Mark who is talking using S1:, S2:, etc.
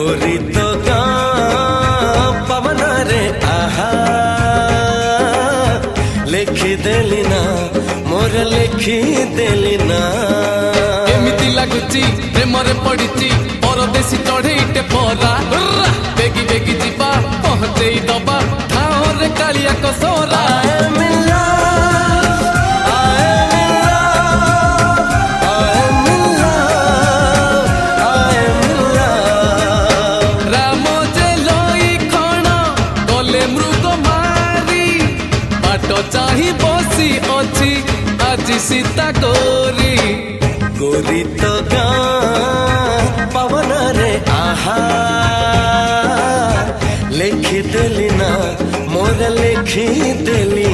S1: गोरी तो गाँ पवन रे आहा लिखी देली ना मोर लिखी देली ना
S2: एमिति लागुची प्रेमरे पड़िची परदेशी चढ़ेईटे परा बेगी बेगी जीवा पहुंचई दबा ठाओ रे कालिया कसोरा राम जे लई खण गले मृग मारी बाट चाही बसी अछि आज सीता गोरी
S1: गोरी तो गाँ पवन रे आहा लिखी देली ना मोर लिखी देली